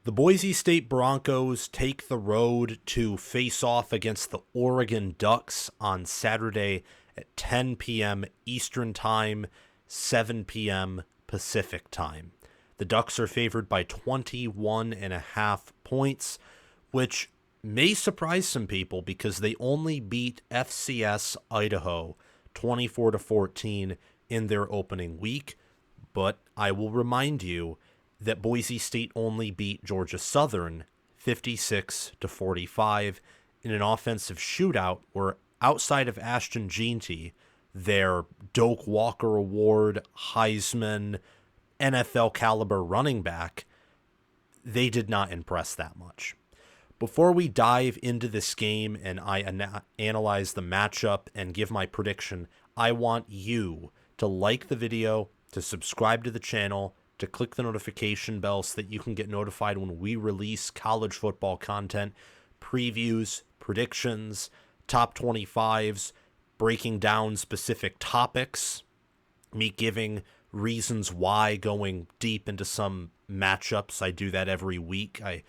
The Boise State Broncos take the road to face off against the Oregon Ducks on Saturday at 10 p.m. Eastern Time, 7 p.m. Pacific Time. The Ducks are favored by 21.5 points, which may surprise some people because they only beat FCS Idaho 24-14 in their opening week. But I will remind you that Boise State only beat Georgia Southern 56-45 in an offensive shootout where, outside of Ashton Jeanty, their Doak Walker Award, Heisman, NFL caliber running back, they did not impress that much. Before we dive into this game and I analyze the matchup and give my prediction, I want you to like the video, to subscribe to the channel, to click the notification bell so that you can get notified when we release college football content, previews, predictions, top 25s, breaking down specific topics, me giving reasons why, going deep into some matchups. I do that every week. I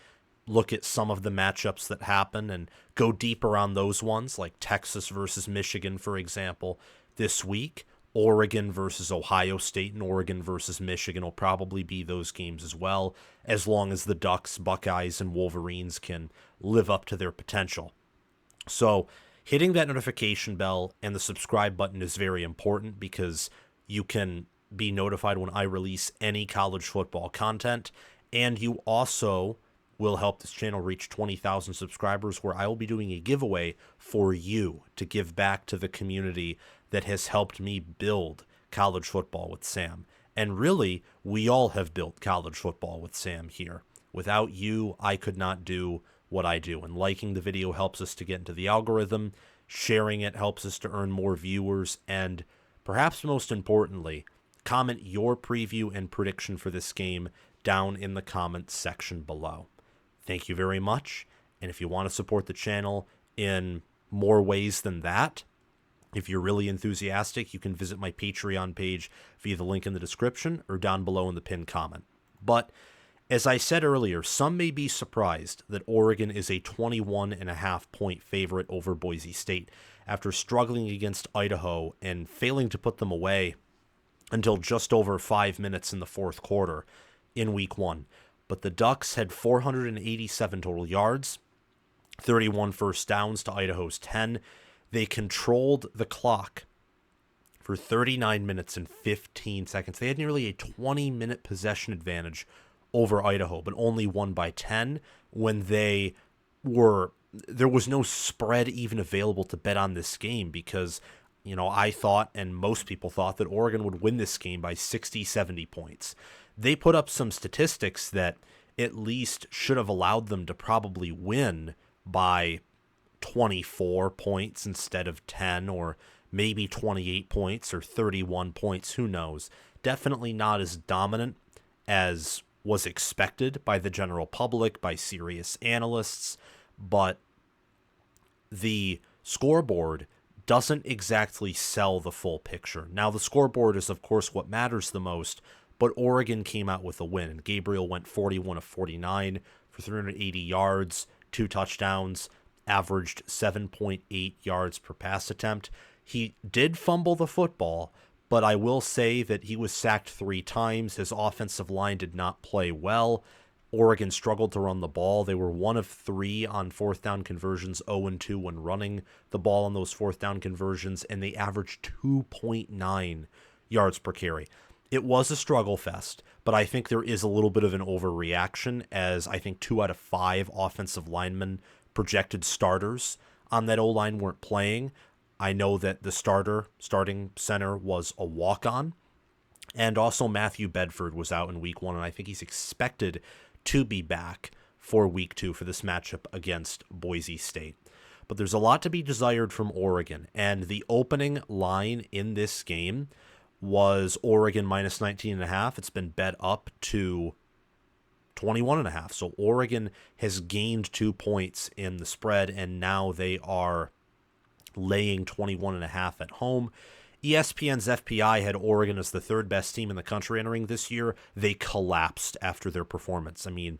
look at some of the matchups that happen and go deeper on those ones, like Texas versus Michigan, for example, this week. Oregon versus Ohio State and Oregon versus Michigan will probably be those games as well, as long as the Ducks, Buckeyes, and Wolverines can live up to their potential. So hitting that notification bell and the subscribe button is very important because you can be notified when I release any college football content, and you also will help this channel reach 20,000 subscribers, where I will be doing a giveaway for you to give back to the community that has helped me build College Football with Sam. And really, we all have built College Football with Sam here. Without you, I could not do what I do. And liking the video helps us to get into the algorithm. Sharing it helps us to earn more viewers. And perhaps most importantly, comment your preview and prediction for this game down in the comments section below. Thank you very much. And if you want to support the channel in more ways than that, if you're really enthusiastic, you can visit my Patreon page via the link in the description or down below in the pinned comment. But as I said earlier, some may be surprised that Oregon is a 21.5 point favorite over Boise State after struggling against Idaho and failing to put them away until just over 5 minutes in the fourth quarter in week one. But the Ducks had 487 total yards, 31 first downs to Idaho's 10. They controlled the clock for 39 minutes and 15 seconds. They had nearly a 20-minute possession advantage over Idaho, but only won by 10 when there was no spread even available to bet on this game because, I thought, and most people thought, that Oregon would win this game by 60, 70 points. They put up some statistics that at least should have allowed them to probably win by 24 points instead of 10, or maybe 28 points or 31 points, who knows. Definitely not as dominant as was expected by the general public, by serious analysts, but the scoreboard doesn't exactly sell the full picture. Now, the scoreboard is, of course, what matters the most, but Oregon came out with a win, and Gabriel went 41 of 49 for 380 yards, 2 touchdowns, averaged 7.8 yards per pass attempt. He did fumble the football, but I will say that he was sacked 3 times. His offensive line did not play well. Oregon struggled to run the ball. They were 1 of 3 on fourth down conversions, 0-2 when running the ball on those fourth down conversions, and they averaged 2.9 yards per carry. It was a struggle fest, but I think there is a little bit of an overreaction, as I think 2 out of 5 offensive linemen, projected starters on that O-line, weren't playing. I know that the starting center was a walk-on, and also Matthew Bedford was out in week 1, and I think he's expected to be back for week 2 for this matchup against Boise State. But there's a lot to be desired from Oregon, and the opening line in this game was Oregon minus 19.5. It's been bet up to 21.5. So Oregon has gained 2 points in the spread, and now they are laying 21.5 at home. ESPN's FPI had Oregon as the 3rd best team in the country entering this year. They collapsed after their performance. I mean,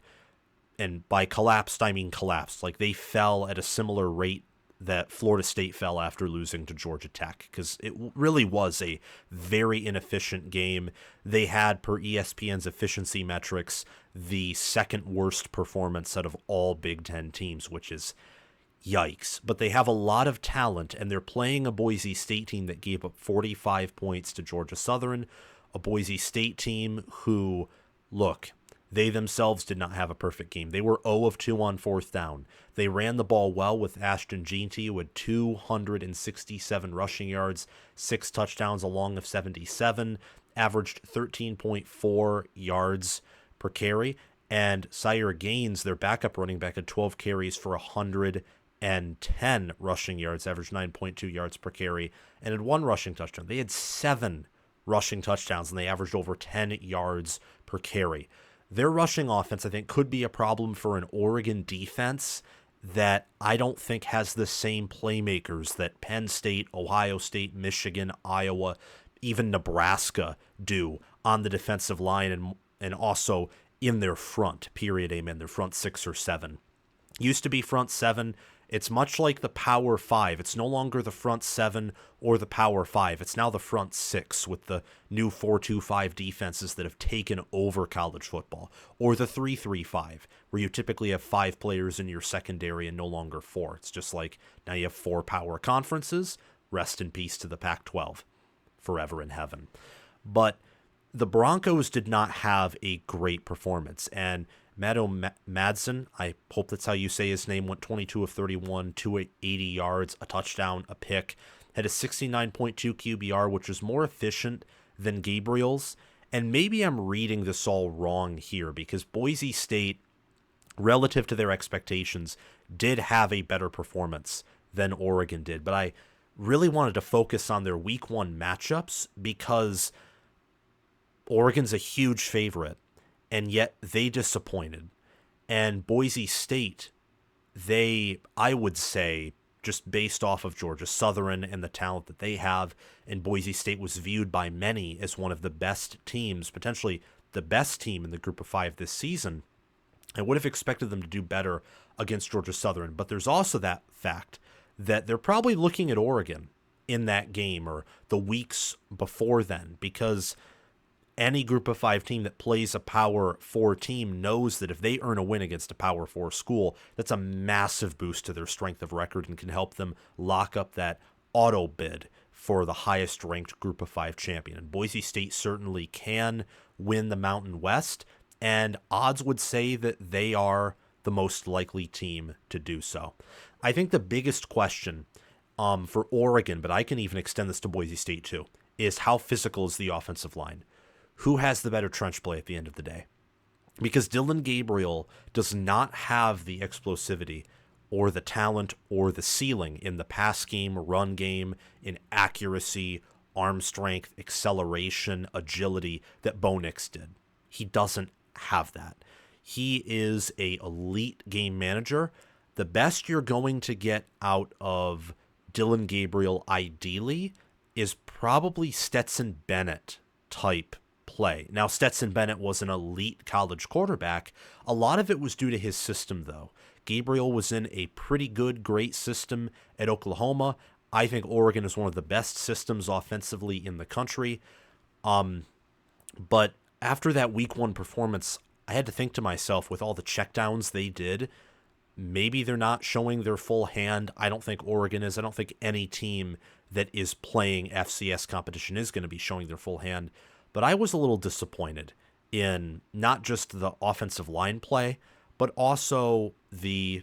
and by collapsed, I mean collapsed. Like, they fell at a similar rate that Florida State fell after losing to Georgia Tech, because it really was a very inefficient game. They had, per ESPN's efficiency metrics, the second worst performance out of all Big Ten teams, which is yikes. But they have a lot of talent, and they're playing a Boise State team that gave up 45 points to Georgia Southern, a Boise State team who, look, they themselves did not have a perfect game. They were 0 of 2 on fourth down. They ran the ball well with Ashton Jeanty, who had 267 rushing yards, 6 touchdowns, a long of 77, averaged 13.4 yards per carry. And Sire Gaines, their backup running back, had 12 carries for 110 rushing yards, averaged 9.2 yards per carry, and had 1 rushing touchdown. They had 7 rushing touchdowns, and they averaged over 10 yards per carry. Their rushing offense, I think, could be a problem for an Oregon defense that I don't think has the same playmakers that Penn State, Ohio State, Michigan, Iowa, even Nebraska do on the defensive line, and also in their front, period, amen, their front 6 or 7. Used to be front 7. It's much like the Power 5. It's no longer the front 7 or the Power 5. It's now the front 6 with the new 4-2-5 defenses that have taken over college football. Or the 3-3-5, where you typically have 5 players in your secondary and no longer 4. It's just like now you have 4 power conferences. Rest in peace to the Pac-12. Forever in heaven. But the Broncos did not have a great performance, and Matto Madsen, I hope that's how you say his name, went 22 of 31, 280 yards, a touchdown, a pick, had a 69.2 QBR, which was more efficient than Gabriel's. And maybe I'm reading this all wrong here, because Boise State, relative to their expectations, did have a better performance than Oregon did. But I really wanted to focus on their week 1 matchups, because Oregon's a huge favorite, and yet they disappointed. And Boise State, I would say, just based off of Georgia Southern and the talent that they have, and Boise State was viewed by many as one of the best teams, potentially the best team in the group of 5 this season, I would have expected them to do better against Georgia Southern. But there's also that fact that they're probably looking at Oregon in that game or the weeks before then, because any group of 5 team that plays a Power 4 team knows that if they earn a win against a Power 4 school, that's a massive boost to their strength of record and can help them lock up that auto bid for the highest ranked group of 5 champion. And Boise State certainly can win the Mountain West, and odds would say that they are the most likely team to do so. I think the biggest question for Oregon, but I can even extend this to Boise State too, is how physical is the offensive line? Who has the better trench play at the end of the day? Because Dillon Gabriel does not have the explosivity or the talent or the ceiling in the pass game, run game, in accuracy, arm strength, acceleration, agility that Bo Nix did. He doesn't have that. He is an elite game manager. The best you're going to get out of Dillon Gabriel ideally is probably Stetson Bennett type play. Now, Stetson Bennett was an elite college quarterback. A lot of it was due to his system, though. Gabriel was in a pretty good, great system at Oklahoma. I think Oregon is one of the best systems offensively in the country. But after that week 1 performance, I had to think to myself, with all the checkdowns they did, maybe they're not showing their full hand. I don't think Oregon is. I don't think any team that is playing FCS competition is going to be showing their full hand. But I was a little disappointed in not just the offensive line play, but also the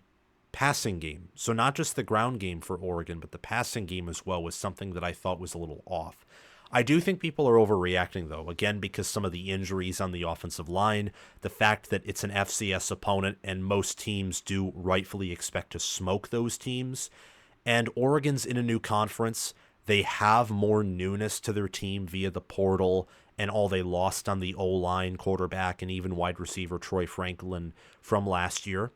passing game. So not just the ground game for Oregon, but the passing game as well was something that I thought was a little off. I do think people are overreacting, though, again, because some of the injuries on the offensive line, the fact that it's an FCS opponent and most teams do rightfully expect to smoke those teams. And Oregon's in a new conference. They have more newness to their team via the portal and all they lost on the O-line, quarterback, and even wide receiver Troy Franklin from last year.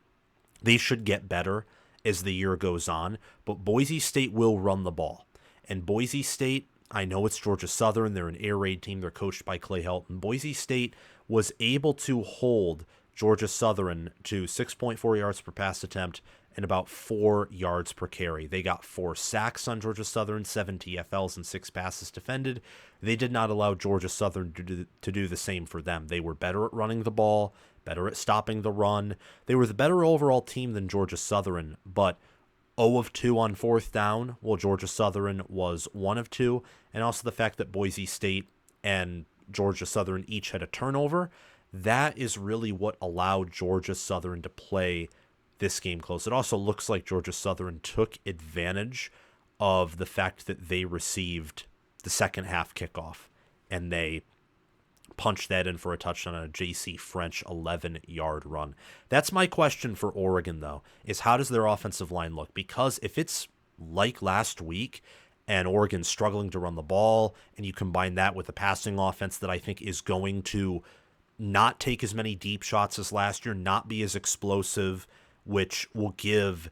They should get better as the year goes on, but Boise State will run the ball. And Boise State, I know it's Georgia Southern, they're an air raid team, they're coached by Clay Helton. Boise State was able to hold Georgia Southern to 6.4 yards per pass attempt and about 4 yards per carry. They got 4 sacks on Georgia Southern, 7 TFLs, and 6 passes defended. They did not allow Georgia Southern to do the same for them. They were better at running the ball, better at stopping the run. They were the better overall team than Georgia Southern, but 0 of 2 on fourth down, while Georgia Southern was 1 of 2, and also the fact that Boise State and Georgia Southern each had a turnover, that is really what allowed Georgia Southern to play this game close. It also looks like Georgia Southern took advantage of the fact that they received the second half kickoff, and they punched that in for a touchdown on a J.C. French 11-yard run. That's my question for Oregon, though, is how does their offensive line look? Because if it's like last week and Oregon's struggling to run the ball, and you combine that with a passing offense that I think is going to not take as many deep shots as last year, not be as explosive, which will give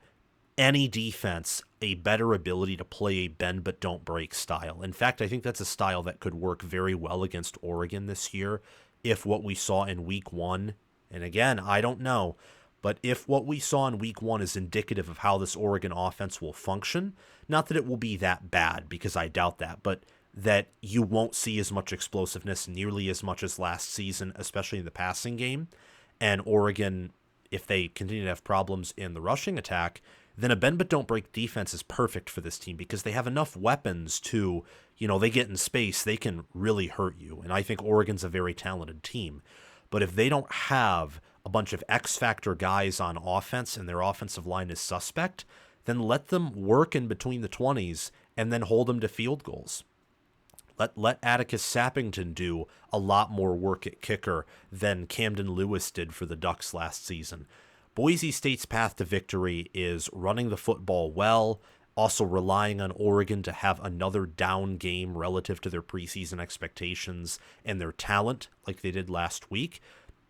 any defense a better ability to play a bend but don't break style. In fact, I think that's a style that could work very well against Oregon this year if what we saw in week 1, and again, I don't know, but if what we saw in week 1 is indicative of how this Oregon offense will function, not that it will be that bad, because I doubt that, but that you won't see as much explosiveness nearly as much as last season, especially in the passing game. And Oregon, if they continue to have problems in the rushing attack, then a bend but don't break defense is perfect for this team because they have enough weapons to, they get in space, they can really hurt you. And I think Oregon's a very talented team. But if they don't have a bunch of X-factor guys on offense and their offensive line is suspect, then let them work in between the 20s and then hold them to field goals. Let Atticus Sappington do a lot more work at kicker than Camden Lewis did for the Ducks last season. Boise State's path to victory is running the football well, also relying on Oregon to have another down game relative to their preseason expectations and their talent like they did last week.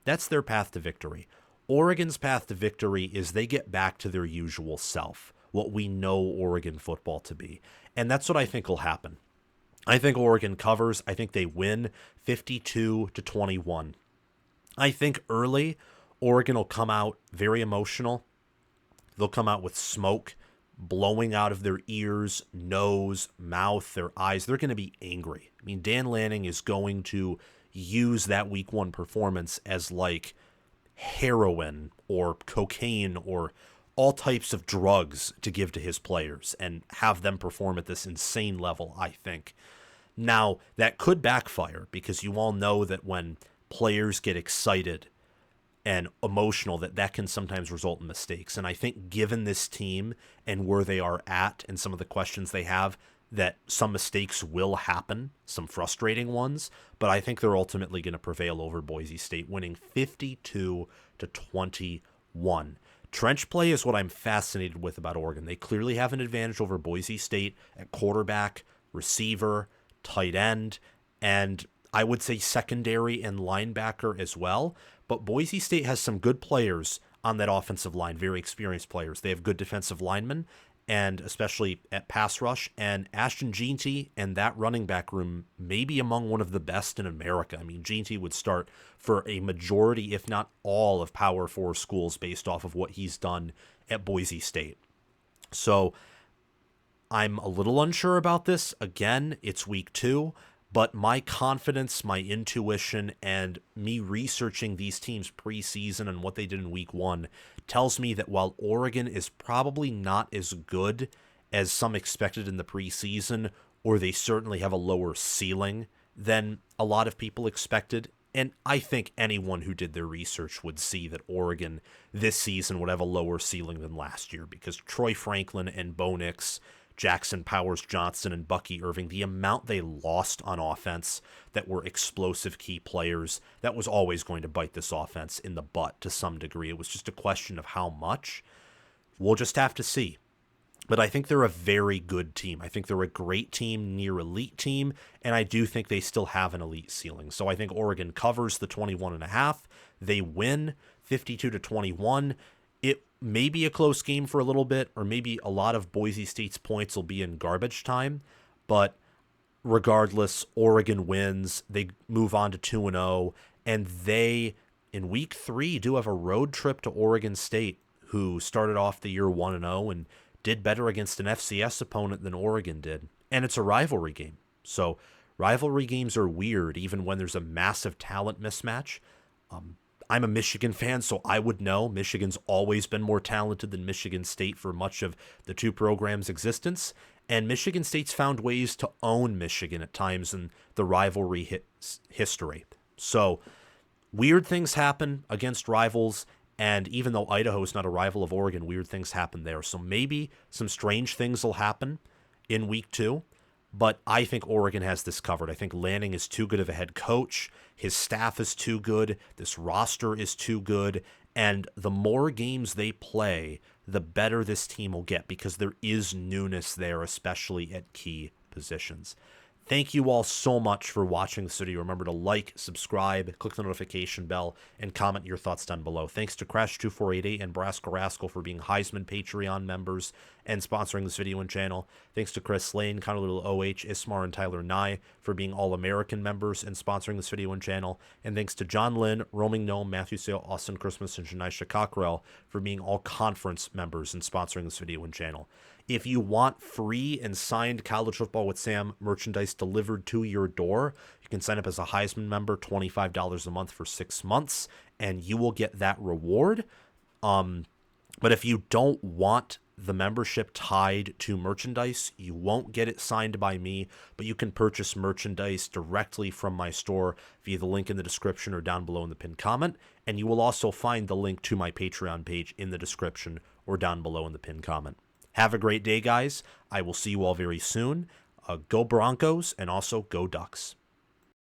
That's their path to victory. Oregon's path to victory is they get back to their usual self, what we know Oregon football to be. And that's what I think will happen. I think Oregon covers. I think they win 52-21. I think early, Oregon will come out very emotional. They'll come out with smoke blowing out of their ears, nose, mouth, their eyes. They're going to be angry. I mean, Dan Lanning is going to use that week 1 performance as like heroin or cocaine or all types of drugs to give to his players and have them perform at this insane level, I think. Now, that could backfire because you all know that when players get excited and emotional, that can sometimes result in mistakes. And I think given this team and where they are at and some of the questions they have, that some mistakes will happen, some frustrating ones, but I think they're ultimately going to prevail over Boise State, winning 52-21. Trench play is what I'm fascinated with about Oregon. They clearly have an advantage over Boise State at quarterback, receiver, tight end, and I would say secondary and linebacker as well. But Boise State has some good players on that offensive line, very experienced players. They have good defensive linemen, and especially at pass rush. And Ashton Jeanty and that running back room may be among one of the best in America. I mean, Jeanty would start for a majority, if not all, of Power 4 schools based off of what he's done at Boise State. So I'm a little unsure about this. Again, it's week 2. But my confidence, my intuition, and me researching these teams preseason and what they did in week 1 tells me that while Oregon is probably not as good as some expected in the preseason, or they certainly have a lower ceiling than a lot of people expected, and I think anyone who did their research would see that Oregon this season would have a lower ceiling than last year because Troy Franklin and Bo Nix, Jackson Powers Johnson, and Bucky Irving, the amount they lost on offense that were explosive key players, that was always going to bite this offense in the butt to some degree. It was just a question of how much. We'll just have to see. But I think they're a very good team. I think they're a great team, near elite team, and I do think they still have an elite ceiling. So I think Oregon covers the 21.5. They win 52-21. It may be a close game for a little bit, or maybe a lot of Boise State's points will be in garbage time. But regardless, Oregon wins. They move on to 2-0, and they in week 3, you do have a road trip to Oregon State, who started off the year 1-0 and did better against an FCS opponent than Oregon did. And it's a rivalry game. So rivalry games are weird, even when there's a massive talent mismatch. I'm a Michigan fan, so I would know Michigan's always been more talented than Michigan State for much of the two programs' existence. And Michigan State's found ways to own Michigan at times in the rivalry history. So weird things happen against rivals. And even though Idaho is not a rival of Oregon, weird things happen there. So maybe some strange things will happen in week 2. But I think Oregon has this covered. I think Lanning is too good of a head coach. His staff is too good. This roster is too good. And the more games they play, the better this team will get because there is newness there, especially at key positions. Thank you all so much for watching this video. Remember to like, subscribe, click the notification bell, and comment your thoughts down below. Thanks to Crash2488 and Brasco Rascal for being Heisman Patreon members and sponsoring this video and channel. Thanks to Chris Lane, Connor Little OH, Ismar, and Tyler Nye for being All-American members and sponsoring this video and channel. And thanks to John Lynn, Roaming Gnome, Matthew Sale, Austin Christmas, and Shanisha Cockrell for being All-Conference members and sponsoring this video and channel. If you want free and signed College Football with Sam merchandise delivered to your door, you can sign up as a Heisman member, $25 a month for 6 months, and you will get that reward. But if you don't want the membership tied to merchandise, you won't get it signed by me, but you can purchase merchandise directly from my store via the link in the description or down below in the pinned comment. And you will also find the link to my Patreon page in the description or down below in the pinned comment. Have a great day, guys. I will see you all very soon. Go Broncos, and also go Ducks.